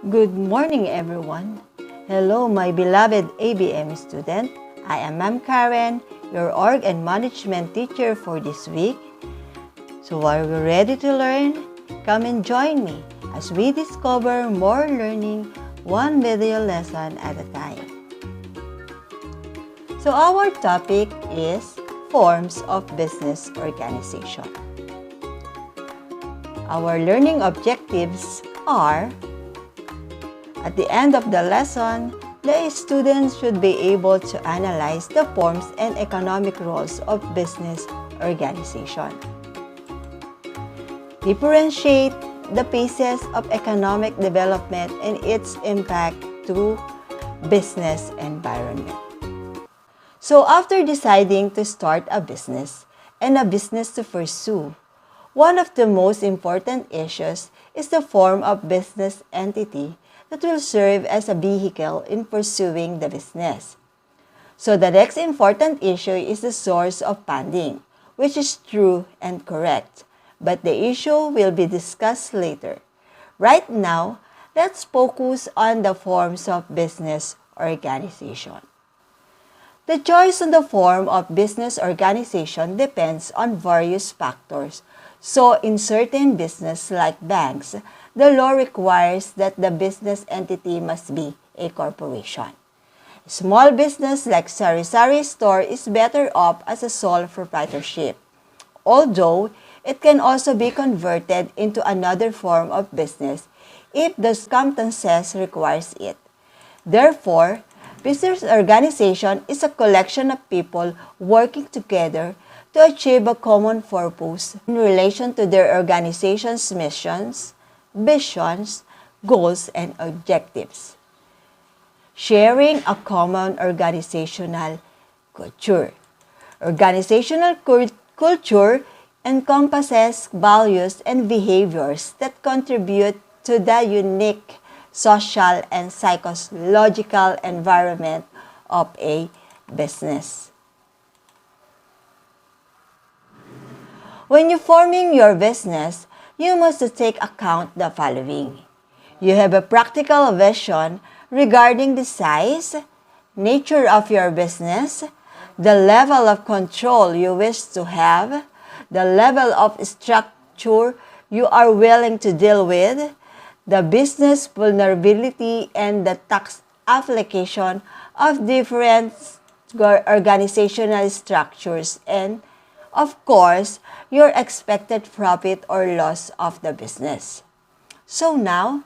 Good morning, everyone. Hello, my beloved ABM student. I am Ma'am Karen, your org and management teacher for this week. So are we ready to learn? Come and join me as we discover more learning one video lesson at a time. So our topic is forms of business organization. Our learning objectives are: at the end of the lesson, the students should be able to analyze the forms and economic roles of business organization. Differentiate the phases of economic development and its impact to business environment. So after deciding to start a business and a business to pursue, one of the most important issues is the form of business entity that will serve as a vehicle in pursuing the business. So the next important issue is the source of funding, which is true and correct, but the issue will be discussed later. Right now, let's focus on the forms of business organization. The choice of the form of business organization depends on various factors. So in certain business like banks, the law requires that the business entity must be a corporation. A small business like sari-sari store is better off as a sole proprietorship, although it can also be converted into another form of business if the circumstances requires it. Therefore, business organization is a collection of people working together to achieve a common purpose in relation to their organization's missions, visions, goals, and objectives. Sharing a common organizational culture. Organizational culture encompasses values and behaviors that contribute to the unique social and psychological environment of a business. When you're forming your business, you must take account the following. You have a practical vision regarding the size, nature of your business, the level of control you wish to have, the level of structure you are willing to deal with, the business vulnerability, and the tax application of different organizational structures, and of course, your expected profit or loss of the business. So now,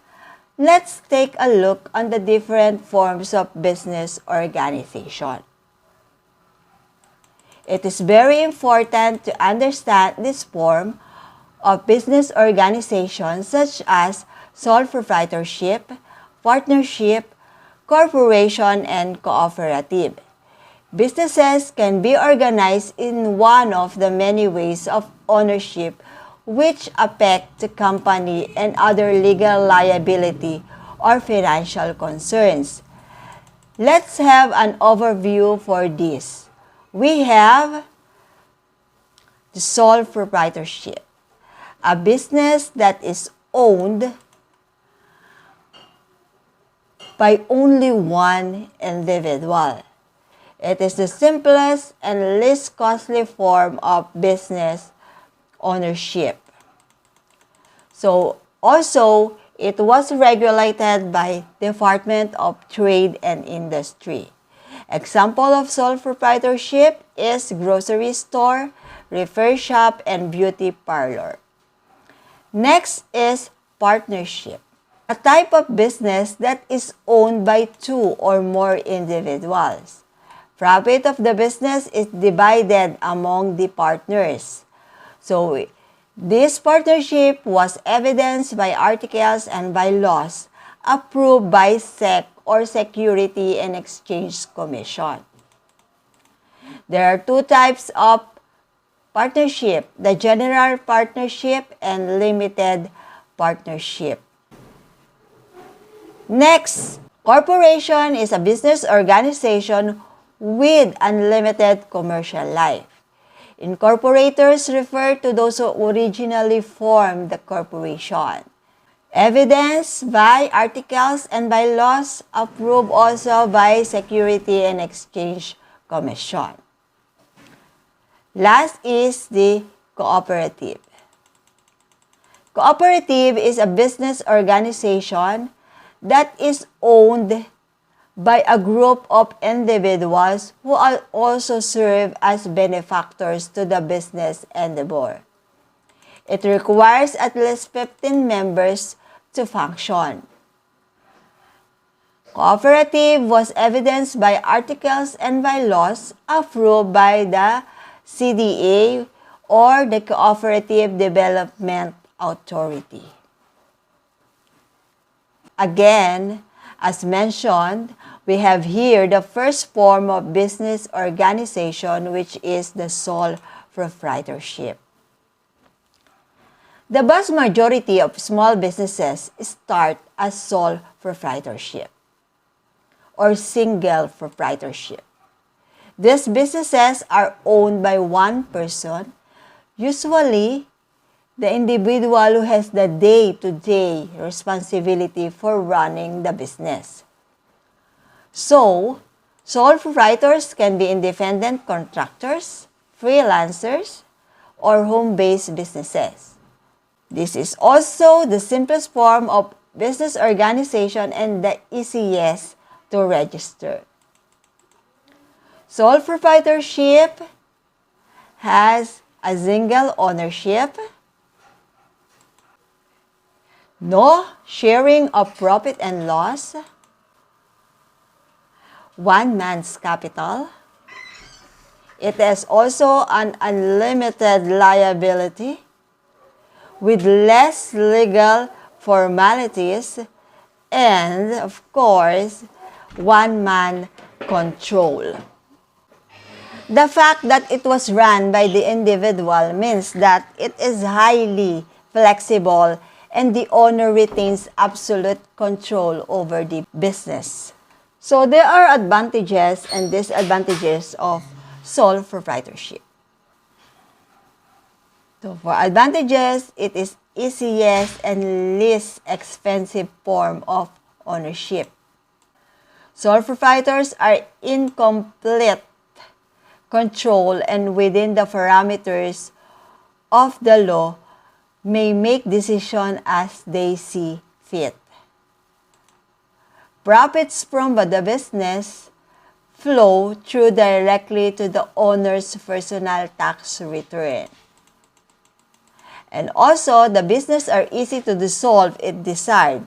let's take a look on the different forms of business organization. It is very important to understand this form of business organization, such as sole proprietorship, partnership, corporation, and cooperative. Businesses can be organized in one of the many ways of ownership which affect the company and other legal liability or financial concerns. Let's have an overview for this. We have the sole proprietorship, a business that is owned by only one individual. It is the simplest and least costly form of business ownership. So also, it was regulated by Department of Trade and Industry. Example of sole proprietorship is grocery store, repair shop, and beauty parlor. Next is partnership, a type of business that is owned by two or more individuals. Profit of the business is divided among the partners. So, this partnership was evidenced by articles and by laws approved by SEC or Security and Exchange Commission. There are two types of partnership: the general partnership and limited partnership. Next, corporation is a business organization with unlimited commercial life. Incorporators refer to those who originally formed the corporation. Evidenced by articles and by laws approved also by Security and Exchange Commission. Last is the cooperative. Cooperative is a business organization that is owned by a group of individuals who also serve as benefactors to the business endeavor. It requires at least 15 members to function. Cooperative was evidenced by articles and by laws approved by the CDA or the Cooperative Development Authority. Again, as mentioned, we have here the first form of business organization, which is the sole proprietorship. The vast majority of small businesses start as sole proprietorship or single proprietorship. These businesses are owned by one person, usually the individual who has the day-to-day responsibility for running the business. So, sole proprietors can be independent contractors, freelancers, or home-based businesses. This is also the simplest form of business organization and the easiest to register. Sole proprietorship has a single ownership, no sharing of profit and loss, one man's capital. It has also an unlimited liability with less legal formalities and, of course, one-man control. The fact that it was run by the individual means that it is highly flexible and the owner retains absolute control over the business. So there are advantages and disadvantages of sole proprietorship. So for advantages, it is easiest and least expensive form of ownership. Sole proprietors are in complete control and within the parameters of the law may make decisions as they see fit. Profits from the business flow through directly to the owner's personal tax return. And also, the business are easy to dissolve if desired.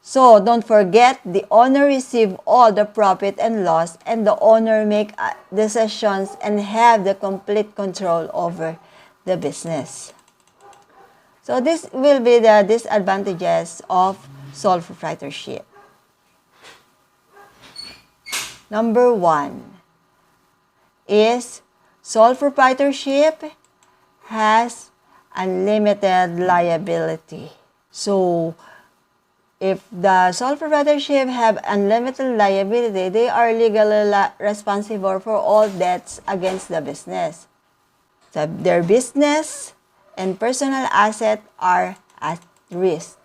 So, don't forget, the owner receive all the profit and loss and the owner make decisions and have the complete control over the business. So, this will be the disadvantages of sole proprietorship. Number 1 is sole proprietorship has unlimited liability. So, if the sole proprietorship have unlimited liability, they are legally responsible for all debts against the business. So their business and personal assets are at risk.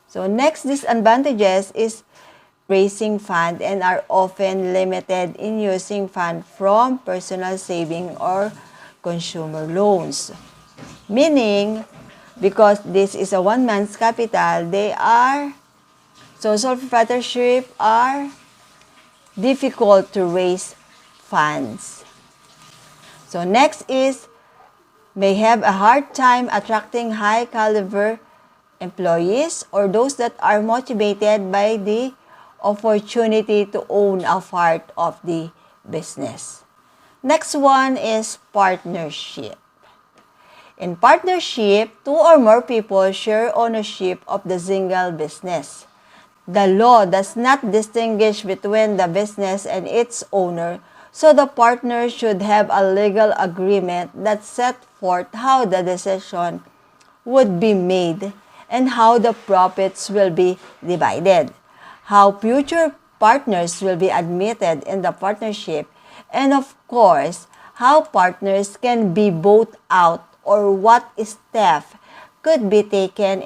So next disadvantages is raising fund and are often limited in using fund from personal saving or consumer loans. Meaning, because this is a one man's capital, sole proprietorship are difficult to raise funds. So next is, may have a hard time attracting high caliber employees or those that are motivated by the opportunity to own a part of the business. Next one is partnership. In partnership, 2 or more people share ownership of the single business. The law does not distinguish between the business and its owner, so the partners should have a legal agreement that set forth how the decision would be made and how the profits will be divided, how future partners will be admitted in the partnership, and of course, how partners can be bought out or what step could be taken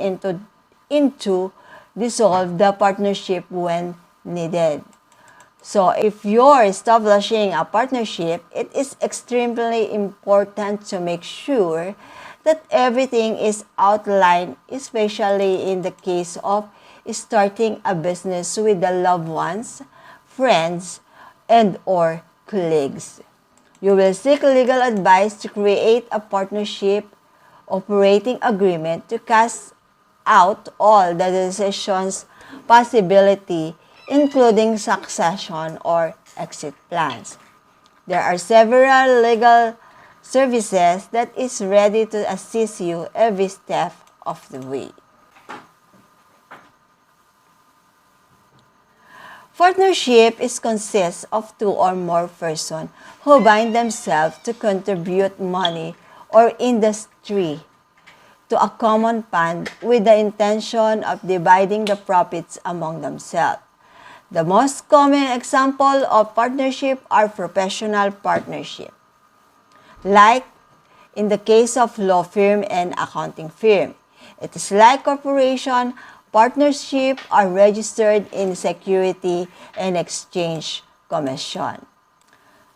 into dissolve the partnership when needed. So if you're establishing a partnership, it is extremely important to make sure that everything is outlined, especially in the case of starting a business with the loved ones, friends, and or colleagues. You will seek legal advice to create a partnership operating agreement to cast out all the decisions possibility, including succession or exit plans. There are several legal services that is ready to assist you every step of the way. Partnership consists of two or more persons who bind themselves to contribute money or industry to a common fund with the intention of dividing the profits among themselves. The most common example of partnership are professional partnership, like in the case of law firm and accounting firm. It is like corporation. Partnership are registered in Security and Exchange Commission.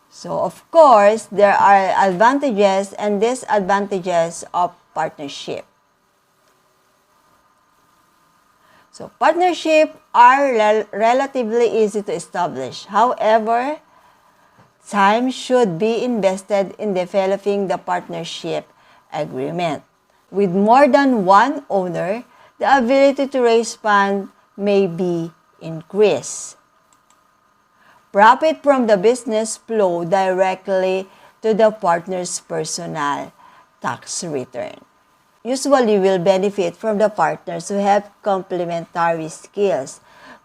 So, of course, there are advantages and disadvantages of partnership. So, partnership are relatively easy to establish. However, time should be invested in developing the partnership agreement. With more than one owner, the ability to raise funds may be increased. Profit from the business flow directly to the partner's personal tax return. Usually will benefit from the partners who have complementary skills.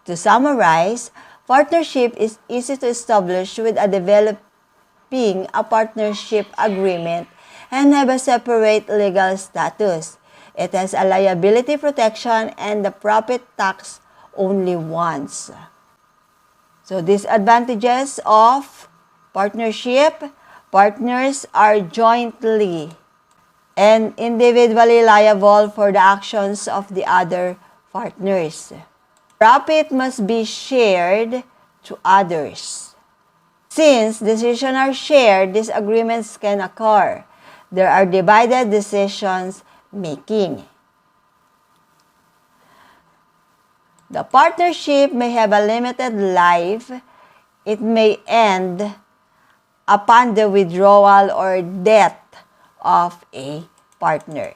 To summarize, partnership is easy to establish with a developing a partnership agreement and have a separate legal status. It has a liability protection and the profit tax only once. So disadvantages of partnership: partners are jointly and individually liable for the actions of the other partners. Profit must be shared to others. Since decisions are shared, disagreements can occur. There are divided decisions making. The partnership may have a limited life. It may end upon the withdrawal or death of a partner.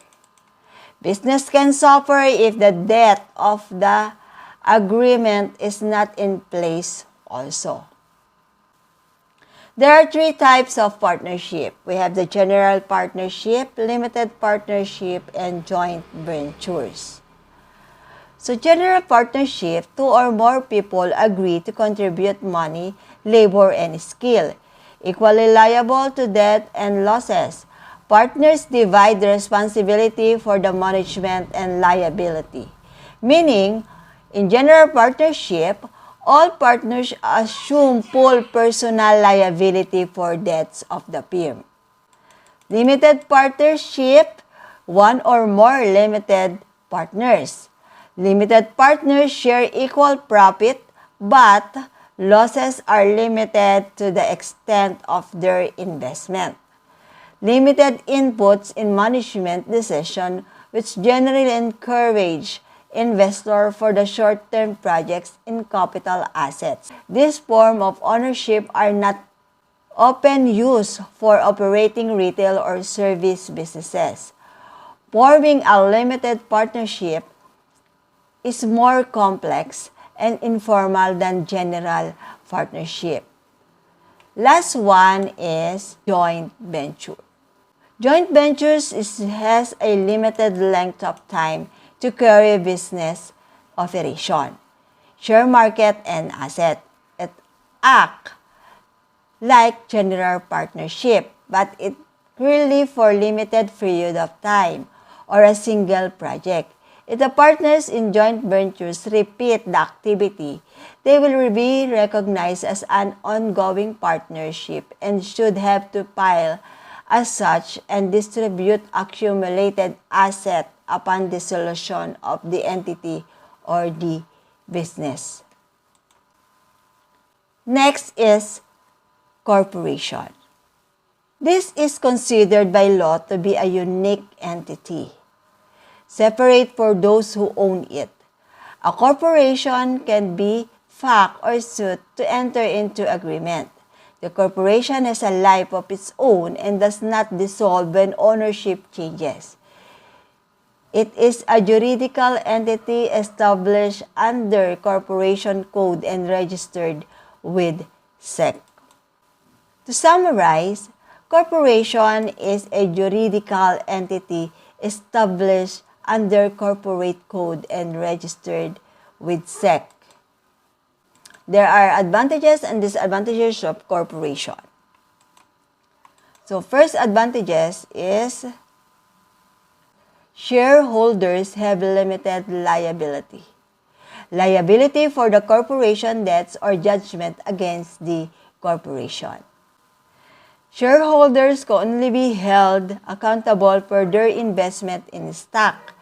Business can suffer if the death of the agreement is not in place also. There are three types of partnership. We have the general partnership, limited partnership, and joint ventures. So general partnership, two or more people agree to contribute money, labor, and skill, equally liable to debt and losses. Partners divide the responsibility for the management and liability. Meaning, in general partnership, all partners assume full personal liability for debts of the firm. Limited partnership, one or more limited partners. Limited partners share equal profit, but losses are limited to the extent of their investment. Limited inputs in management decision, which generally encourage investor for the short-term projects in capital assets. This form of ownership are not often used for operating retail or service businesses. Forming a limited partnership is more complex and informal than general partnership. Last one is joint venture. Joint ventures has a limited length of time to carry business operation, share market, and asset. It acts like general partnership, but it really for limited period of time or a single project. If the partners in joint ventures repeat the activity, they will be recognized as an ongoing partnership and should have to file as such and distribute accumulated asset upon dissolution of the entity or the business. Next is corporation. This is considered by law to be a unique entity, separate for those who own it. A corporation can be fact or suit to enter into agreement. The corporation has a life of its own and does not dissolve when ownership changes. It is a juridical entity established under Corporation Code and registered with SEC. To summarize, corporation is a juridical entity established under Corporate Code and registered with SEC. There are advantages and disadvantages of corporation. So first advantages is shareholders have limited liability. Liability for the corporation debts or judgment against the corporation. Shareholders can only be held accountable for their investment in stock.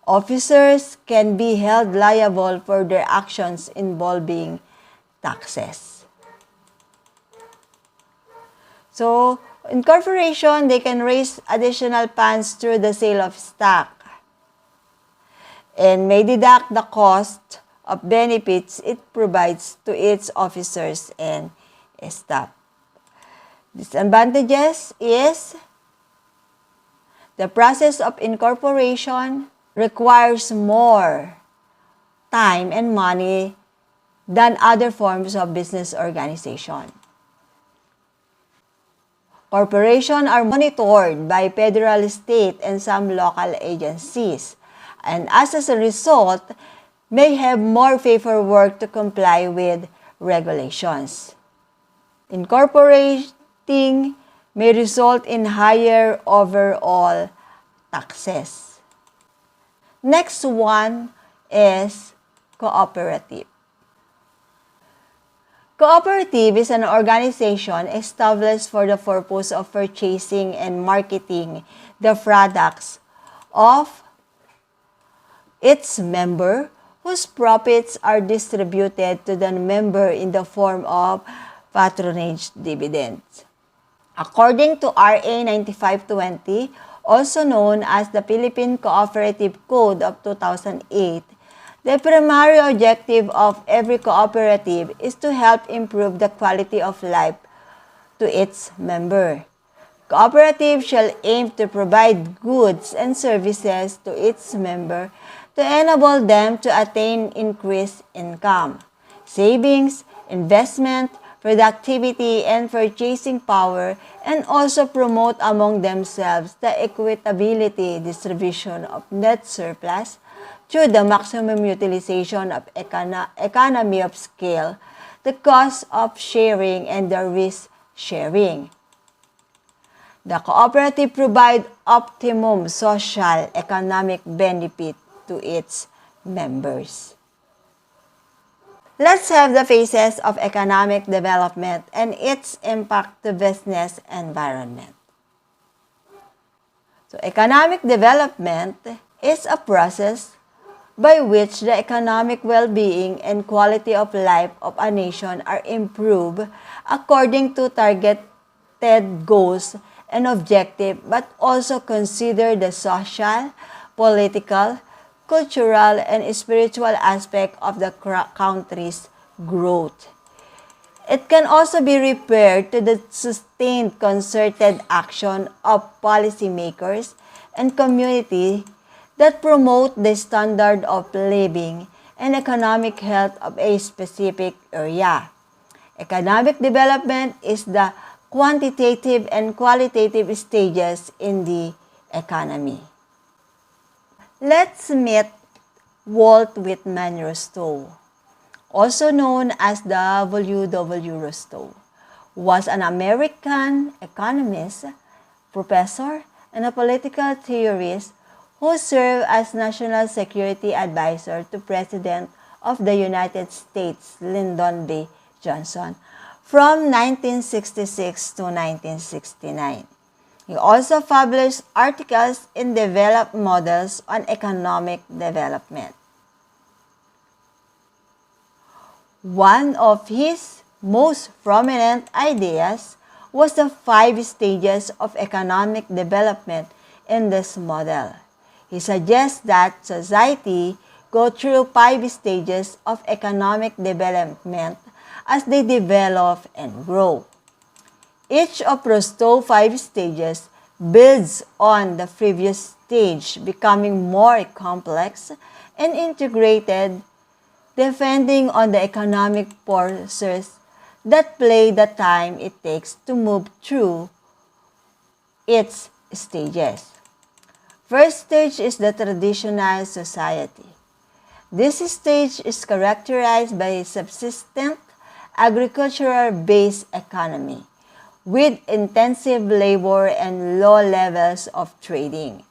Officers can be held liable for their actions involving taxes. So, in corporation, they can raise additional funds through the sale of stock and may deduct the cost of benefits it provides to its officers and staff. Disadvantages is the process of incorporation requires more time and money than other forms of business organization. Corporations are monitored by federal, state, and some local agencies, and as a result, may have more paperwork to comply with regulations. Incorporating may result in higher overall taxes. Next one is cooperative. Cooperative is an organization established for the purpose of purchasing and marketing the products of its member, whose profits are distributed to the member in the form of patronage dividends. According to RA 9520, also known as the Philippine Cooperative Code of 2008, the primary objective of every cooperative is to help improve the quality of life to its member. Cooperative shall aim to provide goods and services to its member to enable them to attain increased income, savings, investment, productivity, and purchasing power, and also promote among themselves the equitability distribution of net surplus through the maximum utilization of economy of scale, the cost of sharing, and the risk sharing. The cooperative provide optimum social economic benefit to its members. Let's have the phases of economic development and its impact to business environment. So, economic development is a process by which the economic well-being and quality of life of a nation are improved according to targeted goals and objectives, but also consider the social, political, cultural, and spiritual aspect of the country's growth. It can also be referred to the sustained concerted action of policymakers and community that promote the standard of living and economic health of a specific area. Economic development is the quantitative and qualitative stages in the economy. Let's meet Walt Whitman Rostow, also known as W. W. Rostow, was an American economist, professor, and a political theorist who served as National Security Advisor to President of the United States, Lyndon B. Johnson, from 1966 to 1969. He also published articles in Developed Models on Economic Development. One of his most prominent ideas was the 5 stages of economic development in this model. He suggests that society go through 5 stages of economic development as they develop and grow. Each of those 5 stages builds on the previous stage, becoming more complex and integrated, depending on the economic forces that play the time it takes to move through its stages. First stage is the traditional society. This stage is characterized by a subsistent, agricultural-based economy with intensive labor and low levels of trading,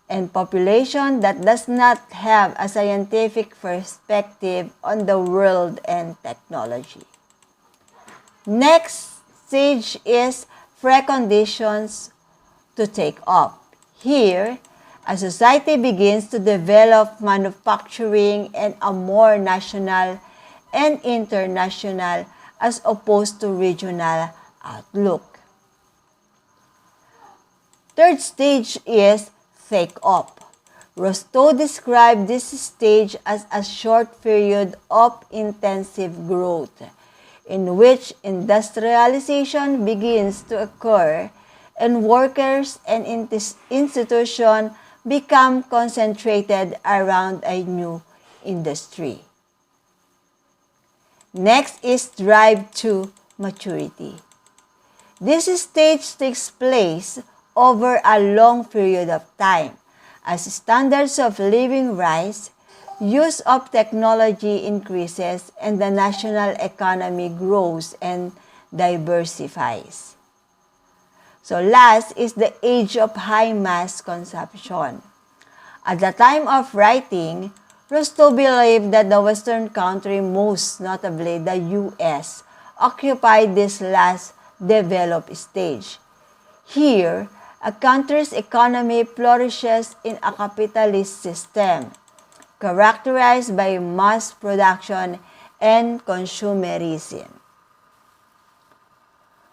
and population that does not have a scientific perspective on the world and technology. Next stage is preconditions to take off. Here, a society begins to develop manufacturing and a more national and international as opposed to regional outlook. Third stage is take-off. Rostow described this stage as a short period of intensive growth, in which industrialization begins to occur and workers and institutions become concentrated around a new industry. Next is drive to maturity. This stage takes place over a long period of time as standards of living rise, use of technology increases, and the national economy grows and diversifies. So last is the age of high mass consumption. At the time of writing, Rostow believed that the Western country, most notably the U.S., occupied this last developed stage. Here, a country's economy flourishes in a capitalist system, characterized by mass production and consumerism.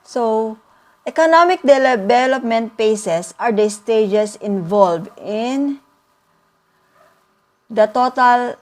So, economic development phases are the stages involved in the total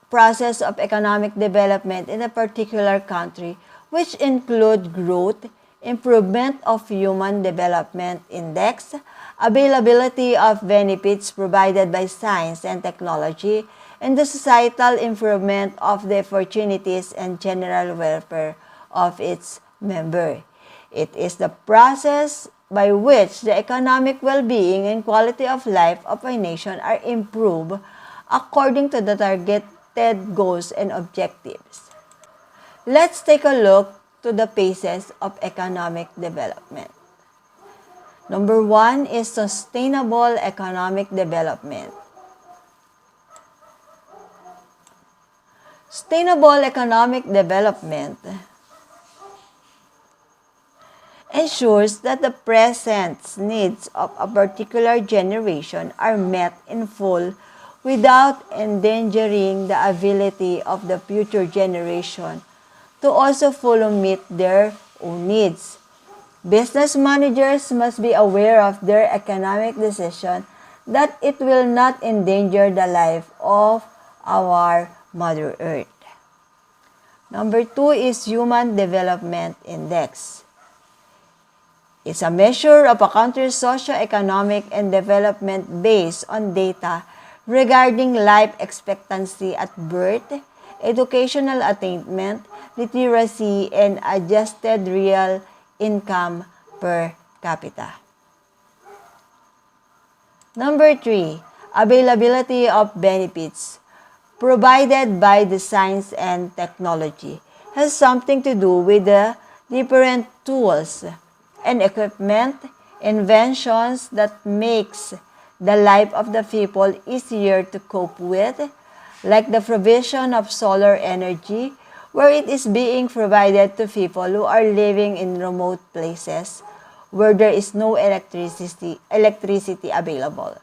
process of economic development in a particular country, which include growth, improvement of human development index, availability of benefits provided by science and technology, and the societal improvement of the opportunities and general welfare of its member. It is the process by which the economic well-being and quality of life of a nation are improved according to the targeted goals and objectives. Let's take a look to the phases of economic development. Number 1 is sustainable economic development. Sustainable economic development ensures that the present needs of a particular generation are met in full without endangering the ability of the future generation to also fully meet their own needs. Business managers must be aware of their economic decision that it will not endanger the life of our Mother Earth. Number 2 is Human Development Index. It's a measure of a country's socio-economic and development based on data regarding life expectancy at birth, educational attainment, literacy, and adjusted real income per capita. Number 3, availability of benefits provided by the science and technology has something to do with the different tools and equipment, inventions that makes the life of the people easier to cope with, like the provision of solar energy, where it is being provided to people who are living in remote places where there is no electricity available.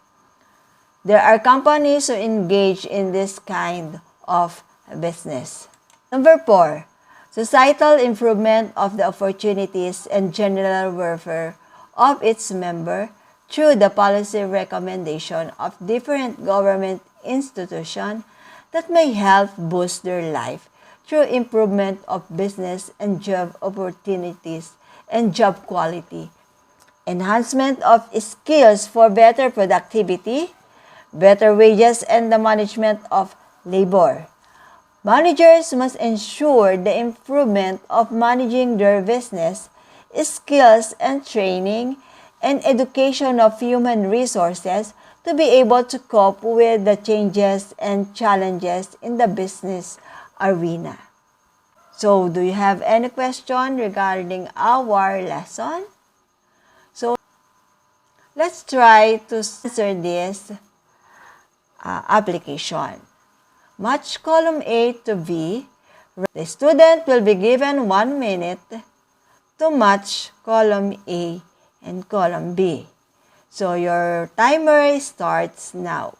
There are companies who engage in this kind of business. Number 4, societal improvement of the opportunities and general welfare of its member through the policy recommendation of different government institutions that may help boost their life through improvement of business and job opportunities and job quality, enhancement of skills for better productivity, better wages, and the management of labor. Managers must ensure the improvement of managing their business, skills and training, and education of human resources to be able to cope with the changes and challenges in the business arena. So, do you have any question regarding our lesson? So, let's try to answer this application. Match column A to B. The student will be given 1 minute to match column A and column B. So your timer starts now.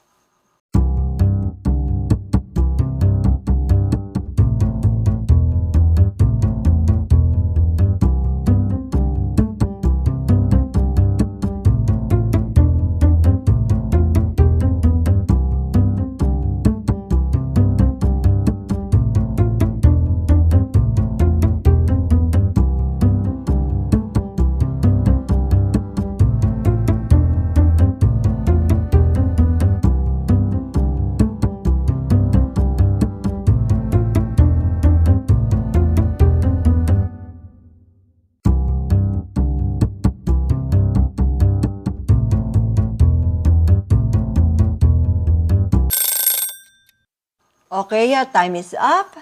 Okay, your time is up.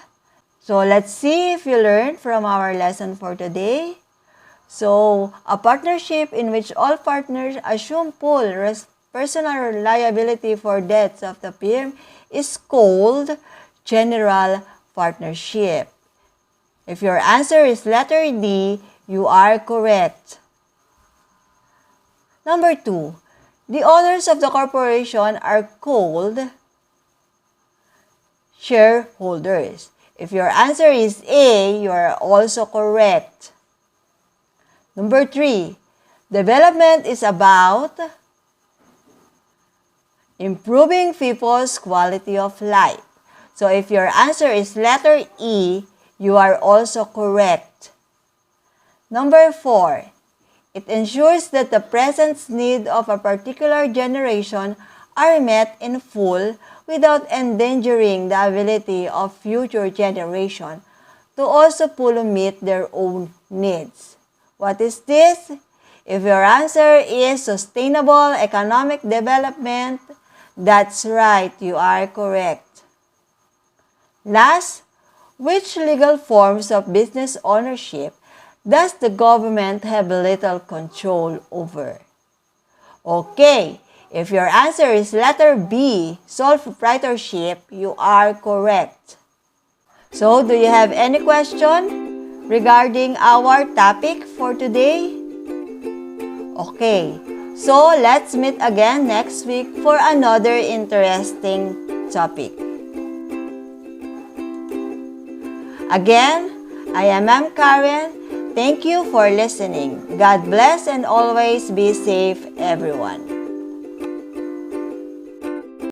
So let's see if you learned from our lesson for today. So, a partnership in which all partners assume full personal liability for debts of the firm is called general partnership. If your answer is letter D, you are correct. Number 2, the owners of the corporation are called shareholders. If your answer is A, you are also correct. Number 3, development is about improving people's quality of life. So if your answer is letter E, you are also correct. Number 4, it ensures that the present needs of a particular generation are met in full without endangering the ability of future generations to also fully meet their own needs. What is this? If your answer is sustainable economic development, that's right, you are correct. Last, which legal forms of business ownership does the government have little control over? Okay, if your answer is letter B, sole proprietorship, you are correct. So, do you have any question regarding our topic for today? Okay, so let's meet again next week for another interesting topic. Again, I am Ma'am Karen. Thank you for listening. God bless and always be safe, everyone.